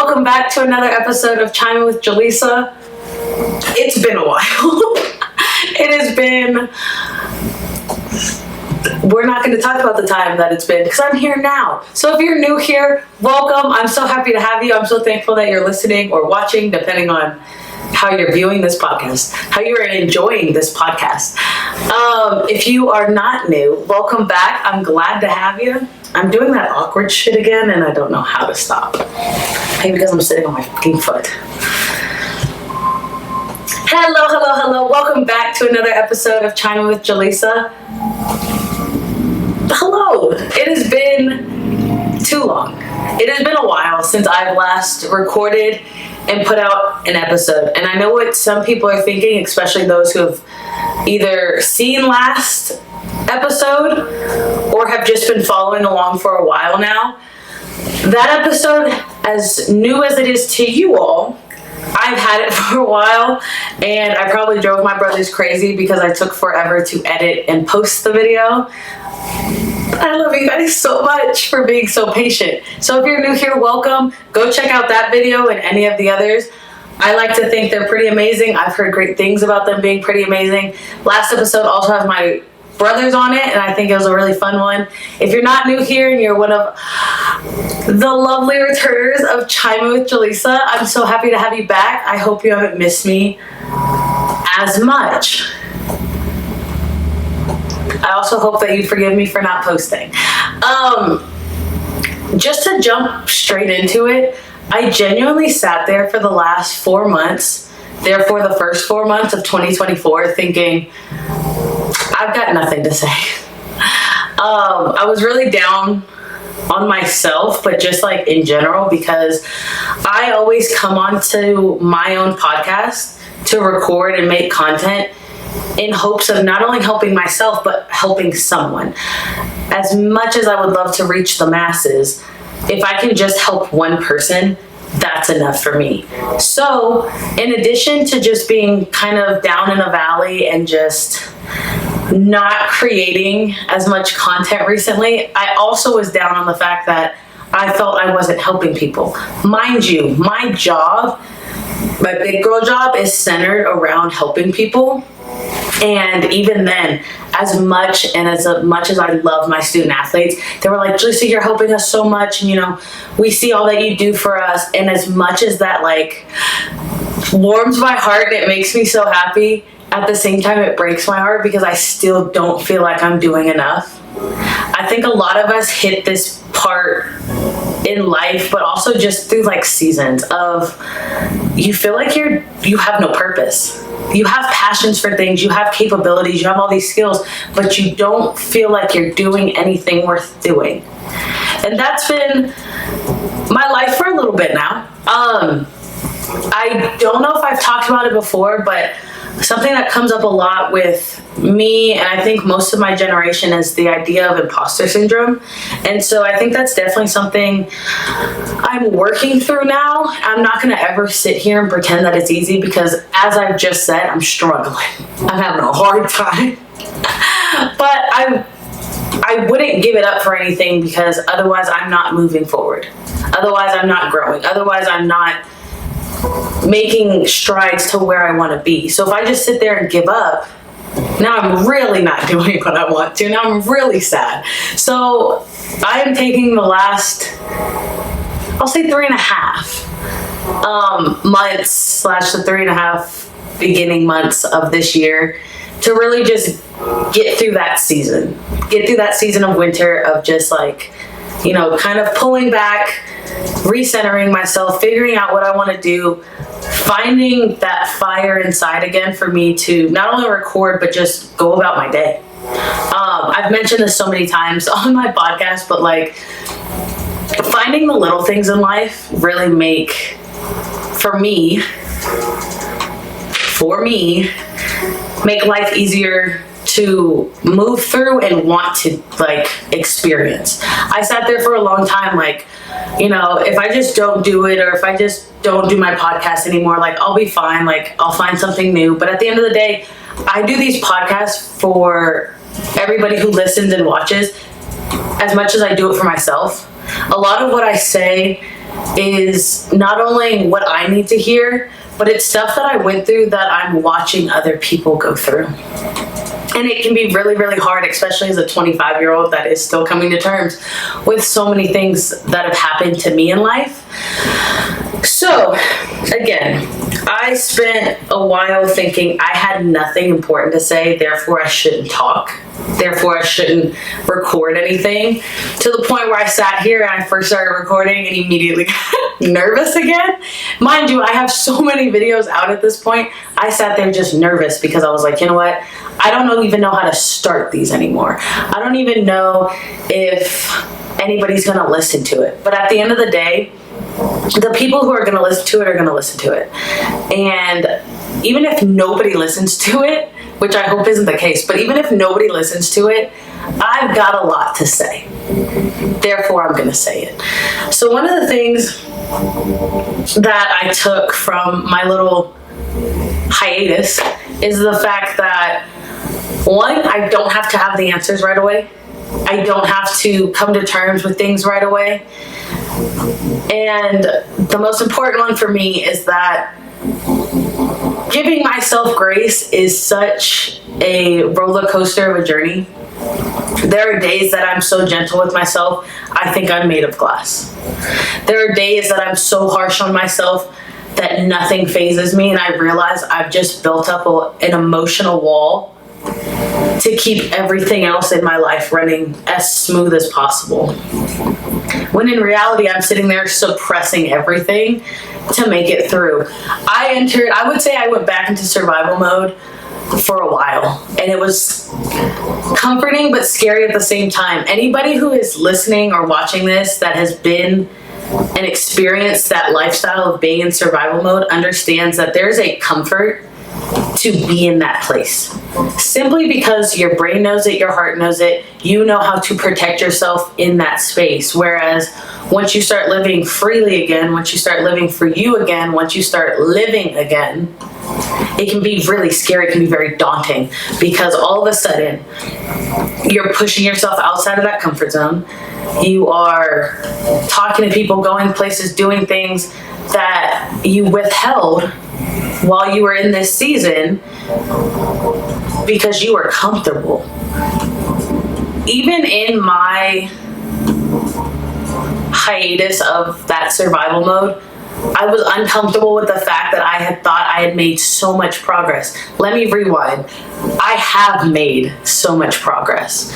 welcome back to another episode of Chiming with Jaleesa. It's been a while. It has been... We're not going to talk about the time that it's been because I'm here now. So if you're new here, welcome. I'm so happy to have you. I'm so thankful that you're listening or watching, depending on how you're viewing this podcast, how you're enjoying this podcast. If you are not new, welcome back. I'm glad to have you. I'm doing that awkward shit again, and I don't know how to stop. Maybe because I'm sitting on my fucking foot. Hello. Welcome back to another episode of Chiming with Jaleesa. Hello. It has been too long. It has been a while since I've last recorded and put out an episode. And I know what some people are thinking, especially those who have either seen last episode or have just been following along for a while now. That episode, as new as it is to you all, I've had it for a while, and I probably drove my brothers crazy because I took forever to edit and post the video. I love you guys so much for being so patient. So if you're new here, welcome. Go check out that video and any of the others. I like to think they're pretty amazing. I've heard great things about them being pretty amazing. Last episode also has my brothers on it, and I think it was a really fun one. If you're not new here and you're one of the lovely returners of Chiming with Jaleesa, I'm so happy to have you back. I hope you haven't missed me as much. I also hope that you forgive me for not posting. Just to jump straight into it, I genuinely sat there for the last 4 months, therefore the first 4 months of 2024, thinking, I've got nothing to say. I was really down on myself, but just like in general, because I always come onto my own podcast to record and make content in hopes of not only helping myself, but helping someone. As much as I would love to reach the masses, if I can just help one person, that's enough for me. So in addition to just being kind of down in a valley and just not creating as much content recently, I also was down on the fact that I felt I wasn't helping people. Mind you, my job, my big girl job, is centered around helping people. And even then, as much as I love my student athletes, they were like, Jaleesa, you're helping us so much, and we see all that you do for us. And as much as that like warms my heart and it makes me so happy, at the same time it breaks my heart because I still don't feel like I'm doing enough. I think a lot of us hit this part in life, but also just through like seasons of you feel like you have no purpose. You have passions for things, you have capabilities, you have all these skills, but you don't feel like you're doing anything worth doing. And that's been my life for a little bit now. I don't know if I've talked about it before, but something that comes up a lot with me, and I think most of my generation, is the idea of imposter syndrome. And so I think that's definitely something I'm working through now. I'm not going to ever sit here and pretend that it's easy because, as I've just said, I'm struggling. I'm having a hard time. But I wouldn't give it up for anything because otherwise I'm not moving forward. Otherwise I'm not growing. Otherwise I'm not making strides to where I want to be. So if I just sit there and give up, now I'm really not doing what I want to. Now I'm really sad. So I am taking the last, I'll say 3.5 months / the 3.5 beginning months of this year to really just get through that season. Get through that season of winter of just like, kind of pulling back, recentering myself, figuring out what I want to do, finding that fire inside again for me to not only record, but just go about my day. I've mentioned this so many times on my podcast, but like finding the little things in life really make, for me, make life easier to move through and want to like experience. I sat there for a long time like, if I just don't do it, or if I just don't do my podcast anymore, like I'll be fine, like I'll find something new. But at the end of the day, I do these podcasts for everybody who listens and watches as much as I do it for myself. A lot of what I say is not only what I need to hear, but it's stuff that I went through that I'm watching other people go through. And it can be really, really hard, especially as a 25-year-old that is still coming to terms with so many things that have happened to me in life. So, again, I spent a while thinking I had nothing important to say, therefore I shouldn't talk. Therefore, I shouldn't record anything, to the point where I sat here and I first started recording and immediately got nervous again. Mind you, I have so many videos out at this point. I sat there just nervous because I was like, you know what? I don't even know how to start these anymore. I don't even know if anybody's going to listen to it. But at the end of the day, the people who are going to listen to it are going to listen to it. And even if nobody listens to it, which I hope isn't the case, but even if nobody listens to it, I've got a lot to say. Therefore, I'm going to say it. So one of the things that I took from my little hiatus is the fact that, one, I don't have to have the answers right away. I don't have to come to terms with things right away. And the most important one for me is that giving myself grace is such a roller coaster of a journey. There are days that I'm so gentle with myself, I think I'm made of glass. There are days that I'm so harsh on myself that nothing phases me, and I realize I've just built up an emotional wall to keep everything else in my life running as smooth as possible. When in reality, I'm sitting there suppressing everything to make it through. I would say I went back into survival mode for a while, and it was comforting but scary at the same time. Anybody who is listening or watching this that has been and experienced that lifestyle of being in survival mode understands that there's a comfort to be in that place. Simply because your brain knows it, your heart knows it, you know how to protect yourself in that space. Whereas once you start living freely again, once you start living for you again, once you start living again, it can be really scary, it can be very daunting, because all of a sudden you're pushing yourself outside of that comfort zone. You are talking to people, going places, doing things that you withheld while you were in this season because you were comfortable. Even in my hiatus of that survival mode, I was uncomfortable with the fact that I had thought I had made so much progress. Let me rewind. I have made so much progress.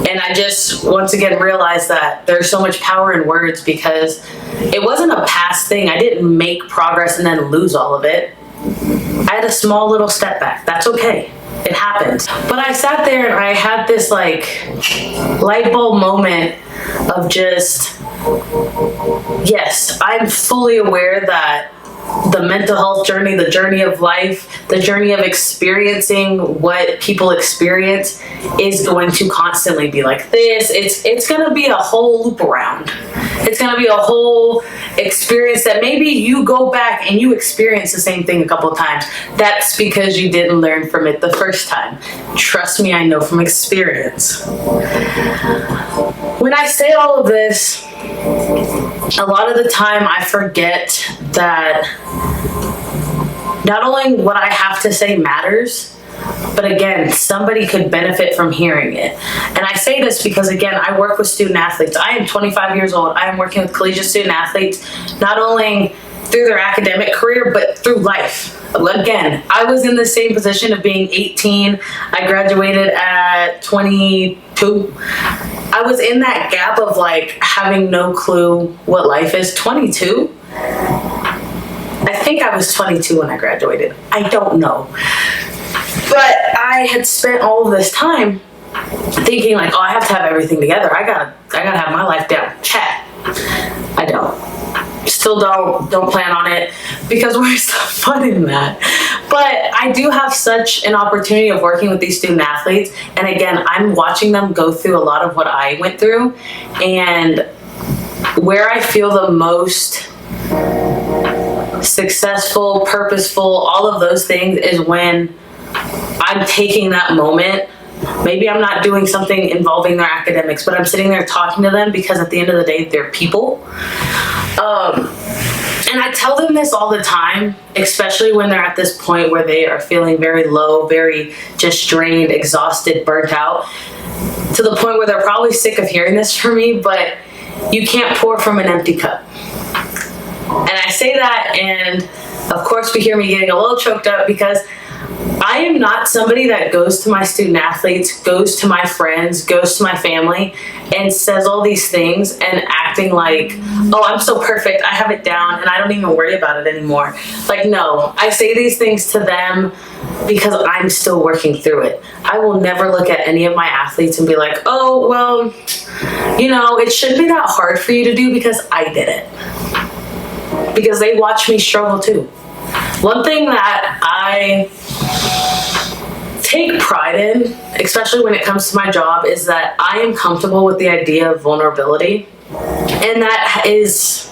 And I just, once again, realized that there's so much power in words, because it wasn't a past thing. I didn't make progress and then lose all of it. I had a small little step back. That's okay. It happens. But I sat there and I had this like light bulb moment of just, yes, I'm fully aware that the mental health journey, the journey of life, the journey of experiencing what people experience is going to constantly be like this. It's going to be a whole loop around. It's going to be a whole experience that maybe you go back and you experience the same thing a couple of times. That's because you didn't learn from it the first time. Trust me, I know from experience. When I say all of this, a lot of the time I forget that not only what I have to say matters, but again, somebody could benefit from hearing it. And I say this because, again, I work with student athletes. I am 25 years old. I am working with collegiate student athletes, not only through their academic career, but through life. Again, I was in the same position of being 18. I graduated at 22. I was in that gap of like having no clue what life is. 22? I think I was 22 when I graduated. I don't know. But I had spent all of this time thinking like, oh, I have to have everything together. I gotta have my life down. Chat. I don't. Still don't plan on it, because where's the fun in that? But I do have such an opportunity of working with these student athletes, and again, I'm watching them go through a lot of what I went through, and where I feel the most successful, purposeful, all of those things is when I'm taking that moment. Maybe I'm not doing something involving their academics, but I'm sitting there talking to them, because at the end of the day, they're people. And I tell them this all the time, especially when they're at this point where they are feeling very low, very just drained, exhausted, burnt out, to the point where they're probably sick of hearing this from me, but you can't pour from an empty cup. And I say that, and of course we hear me getting a little choked up, because I am not somebody that goes to my student athletes, goes to my friends, goes to my family, and says all these things and acting like, oh, I'm so perfect, I have it down, and I don't even worry about it anymore. Like, no, I say these things to them because I'm still working through it. I will never look at any of my athletes and be like, oh, well, it shouldn't be that hard for you to do, because I did it. Because they watch me struggle too. One thing that I take pride in, especially when it comes to my job, is that I am comfortable with the idea of vulnerability. And that is,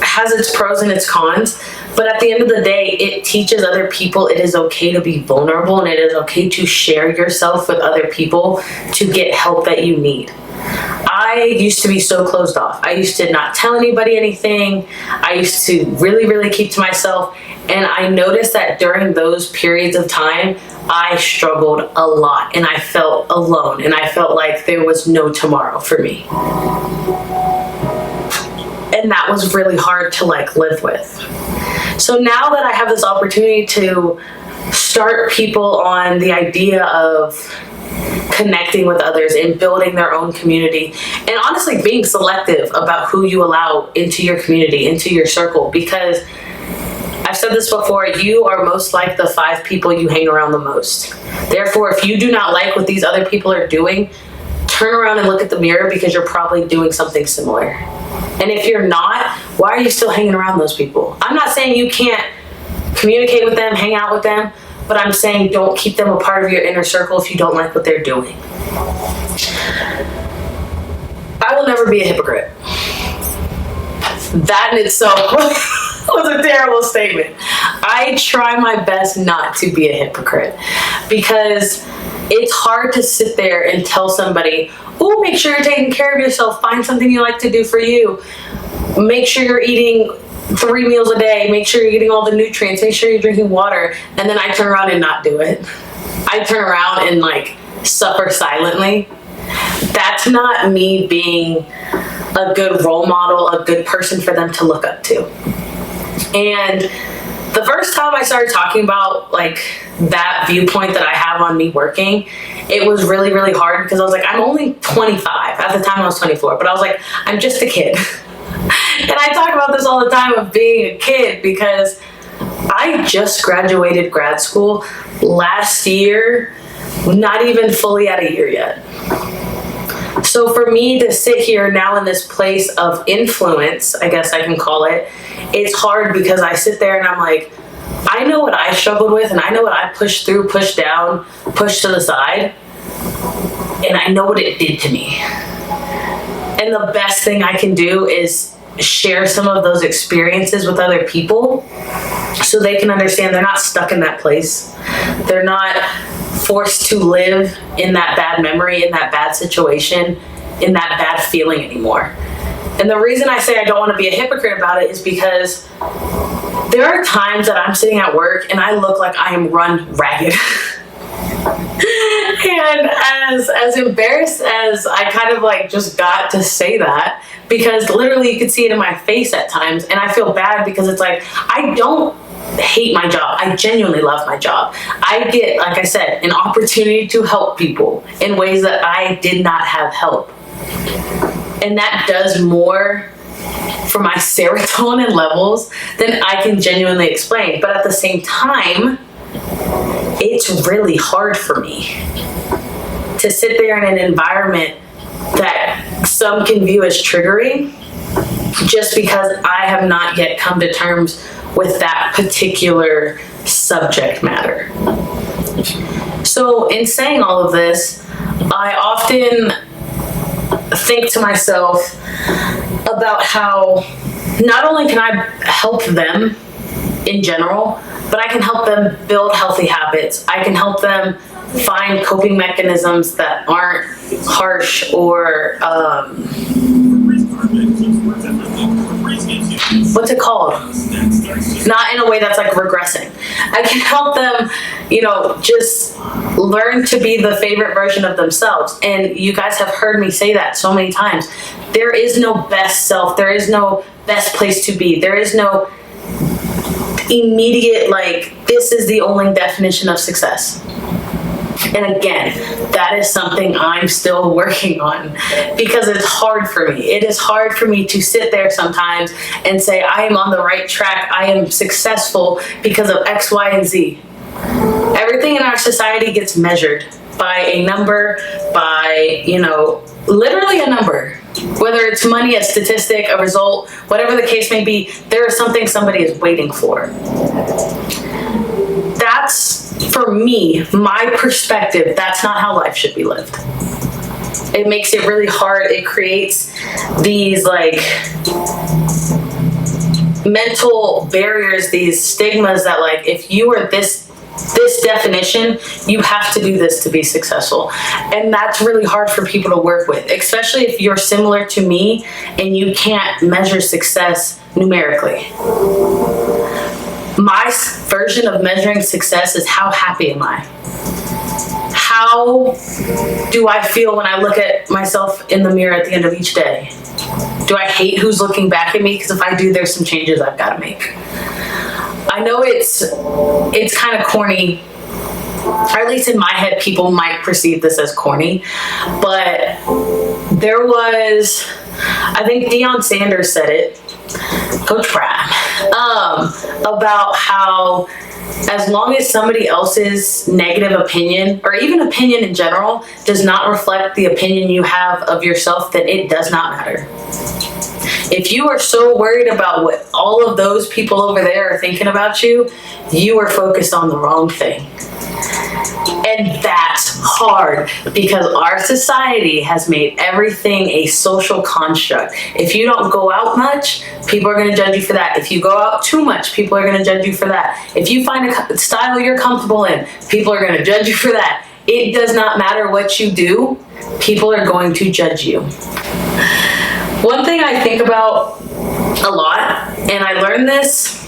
has its pros and its cons. But at the end of the day, it teaches other people it is okay to be vulnerable, and it is okay to share yourself with other people to get help that you need. I used to be so closed off. I used to not tell anybody anything. I used to really, really keep to myself. And I noticed that during those periods of time, I struggled a lot, and I felt alone, and I felt like there was no tomorrow for me. And that was really hard to live with. So now that I have this opportunity to start people on the idea of connecting with others and building their own community, and honestly being selective about who you allow into your community, into your circle, because I've said this before, you are most like the 5 people you hang around the most. Therefore, if you do not like what these other people are doing, turn around and look at the mirror, because you're probably doing something similar. And if you're not, why are you still hanging around those people? I'm not saying you can't communicate with them, hang out with them, but I'm saying don't keep them a part of your inner circle if you don't like what they're doing. I will never be a hypocrite. That in itself was a terrible statement. I try my best not to be a hypocrite, because it's hard to sit there and tell somebody, oh, make sure you're taking care of yourself, find something you like to do for you, make sure you're eating 3 meals a day, make sure you're getting all the nutrients, make sure you're drinking water, and then I turn around and not do it. I turn around and suffer silently. That's not me being a good role model, a good person for them to look up to. And the first time I started talking about that viewpoint that I have on me working, it was really, really hard, because I was like, I'm only 25. At the time I was 24, but I was like, I'm just a kid. And I talk about this all the time of being a kid, because I just graduated grad school last year, not even fully at a year yet. So for me to sit here now in this place of influence, I guess I can call it, it's hard, because I sit there and I'm like, I know what I struggled with, and I know what I pushed through, pushed down, pushed to the side, and I know what it did to me. And the best thing I can do is share some of those experiences with other people, so they can understand they're not stuck in that place. They're not forced to live in that bad memory, in that bad situation, in that bad feeling anymore. And the reason I say I don't want to be a hypocrite about it is because there are times that I'm sitting at work and I look like I am run ragged. And as embarrassed as I kind of just got to say that, because literally you could see it in my face at times, and I feel bad, because it's I don't hate my job. I genuinely love my job. I get, like I said, an opportunity to help people in ways that I did not have help. And that does more for my serotonin levels than I can genuinely explain. But at the same time, it's really hard for me to sit there in an environment that some can view as triggering, just because I have not yet come to terms with that particular subject matter. So in saying all of this, I often think to myself about how not only can I help them in general, but I can help them build healthy habits. I can help them find coping mechanisms that aren't harsh or what's it called? Not in a way that's like regressing. I can help them, just learn to be the favorite version of themselves. And you guys have heard me say that so many times. There is no best self. There is no best place to be. There is no immediate, this is the only definition of success. And again, that is something I'm still working on because it's hard for me. It is hard for me to sit there sometimes and say, I am on the right track. I am successful because of X, Y, and Z. Everything in our society gets measured by a number, by, literally a number. Whether it's money, a statistic, a result, whatever the case may be, there is something somebody is waiting for. That's, for me, my perspective, that's not how life should be lived. It makes it really hard. It creates these mental barriers, these stigmas that if you are this definition, you have to do this to be successful. And that's really hard for people to work with, especially if you're similar to me and you can't measure success numerically. My version of measuring success is how happy am I? How do I feel when I look at myself in the mirror at the end of each day? Do I hate who's looking back at me? Because if I do, there's some changes I've got to make. I know it's kind of corny, or at least in my head, people might perceive this as corny, but there was, I think Deion Sanders said it, Coach Brad, about how as long as somebody else's negative opinion, or even opinion in general, does not reflect the opinion you have of yourself, then it does not matter. If you are so worried about what all of those people over there are thinking about you, you are focused on the wrong thing. And that's hard because our society has made everything a social construct. If you don't go out much, people are going to judge you for that. If you go out too much, people are going to judge you for that. If you find a style you're comfortable in, people are going to judge you for that. It does not matter what you do, people are going to judge you. One thing I think about a lot, and I learned this,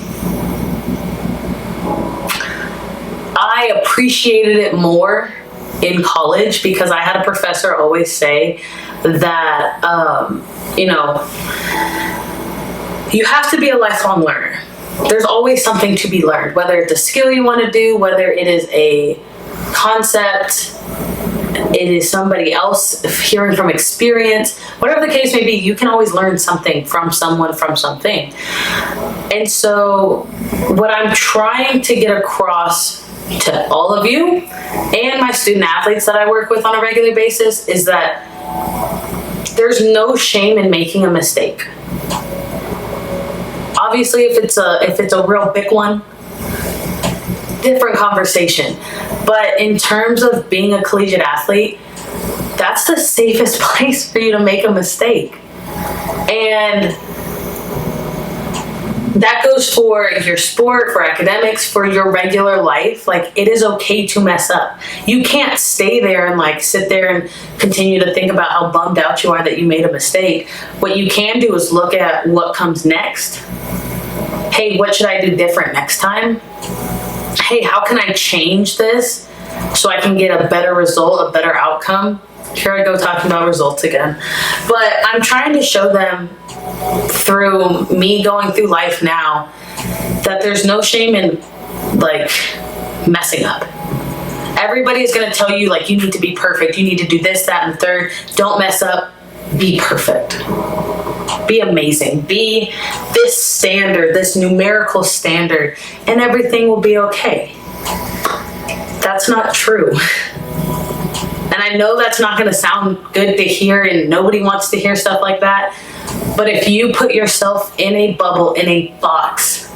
I appreciated it more in college because I had a professor always say that, you have to be a lifelong learner. There's always something to be learned, whether it's a skill you want to do, whether it is a concept, it is somebody else hearing from experience, whatever the case may be, you can always learn something from someone, from something. And so what I'm trying to get across to all of you and my student athletes that I work with on a regular basis is that there's no shame in making a mistake. Obviously, if it's a real big one, different conversation. But in terms of being a collegiate athlete, that's the safest place for you to make a mistake. And that goes for your sport, for academics, for your regular life. It is okay to mess up. You can't stay there and sit there and continue to think about how bummed out you are that you made a mistake. What you can do is look at what comes next. Hey, what should I do different next time? Hey, how can I change this so I can get a better result, a better outcome? Here I go talking about results again. But I'm trying to show them through me going through life now that there's no shame in messing up. Everybody is going to tell you you need to be perfect. You need to do this, that, and the third. Don't mess up. Be perfect. Be amazing. Be this standard, this numerical standard, and everything will be okay. That's not true. And I know that's not going to sound good to hear, and nobody wants to hear stuff like that. But if you put yourself in a bubble, in a box,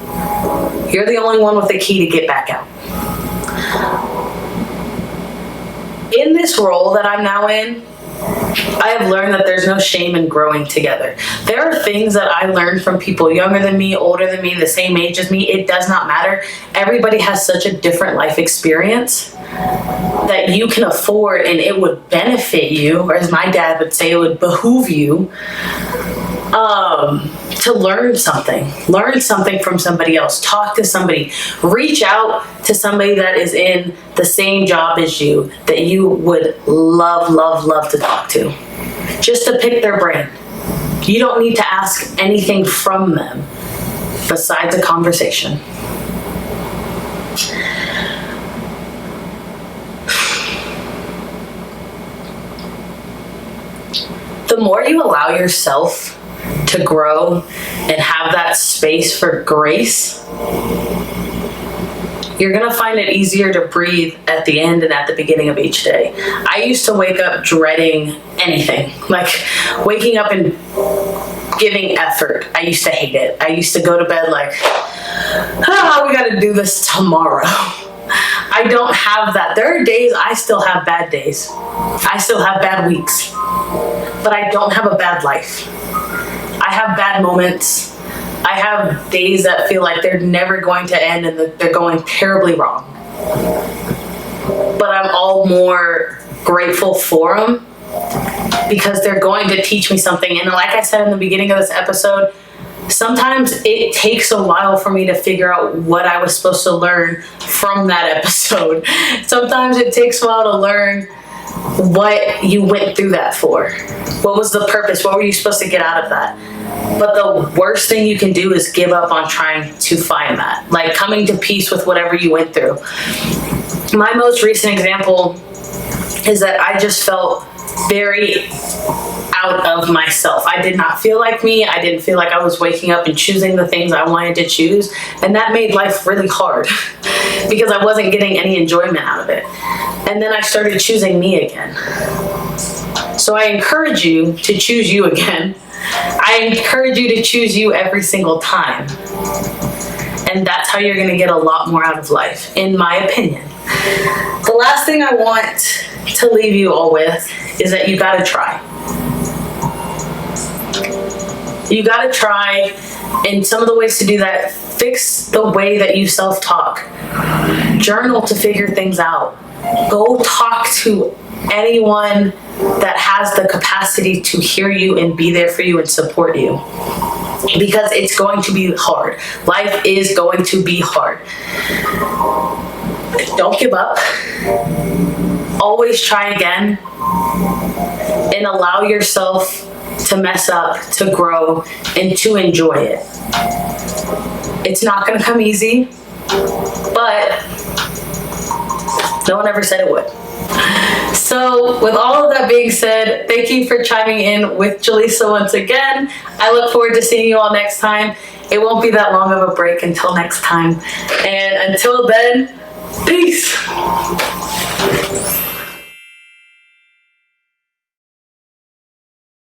you're the only one with the key to get back out. In this role that I'm now in, I have learned that there's no shame in growing together. There are things that I learned from people younger than me, older than me, the same age as me. It does not matter. Everybody has such a different life experience that you can afford, and it would benefit you, or as my dad would say, it would behoove you to to learn something from somebody else, talk to somebody, reach out to somebody that is in the same job as you that you would love to talk to, just to pick their brain. You don't need to ask anything from them besides a conversation. The more you allow yourself to grow and have that space for grace, you're gonna find it easier to breathe at the end and at the beginning of each day. I used to wake up dreading anything, like waking up and giving effort. I used to hate it. I used to go to bed like, we gotta do this tomorrow. I don't have that. There are days I still have bad days. I still have bad weeks, but I don't have a bad life. I have bad moments. I have days that feel like they're never going to end and that they're going terribly wrong. But I'm all more grateful for them because they're going to teach me something. And like I said in the beginning of this episode, sometimes it takes a while for me to figure out what I was supposed to learn from that episode. Sometimes it takes a while to learn what you went through that for. What was the purpose? What were you supposed to get out of that? But the worst thing you can do is give up on trying to find that. Like coming to peace with whatever you went through. My most recent example is that I just felt very out of myself. I did not feel like me. I didn't feel like I was waking up and choosing the things I wanted to choose. And that made life really hard because I wasn't getting any enjoyment out of it. And then I started choosing me again. So I encourage you to choose you again. I encourage you to choose you every single time. And that's how you're going to get a lot more out of life, in my opinion. The last thing I want to leave you all with is that you got to try. You got to try, and some of the ways to do that, fix the way that you self-talk. Journal to figure things out. Go talk to anyone that has the capacity to hear you and be there for you and support you. Because it's going to be hard. Life is going to be hard. Don't give up. Always try again. And allow yourself to mess up, to grow, and to enjoy it. It's not going to come easy, but no one ever said it would. So with all of that being said, thank you for chiming in with Jaleesa once again. I look forward to seeing you all next time. It won't be that long of a break until next time. And until then, peace.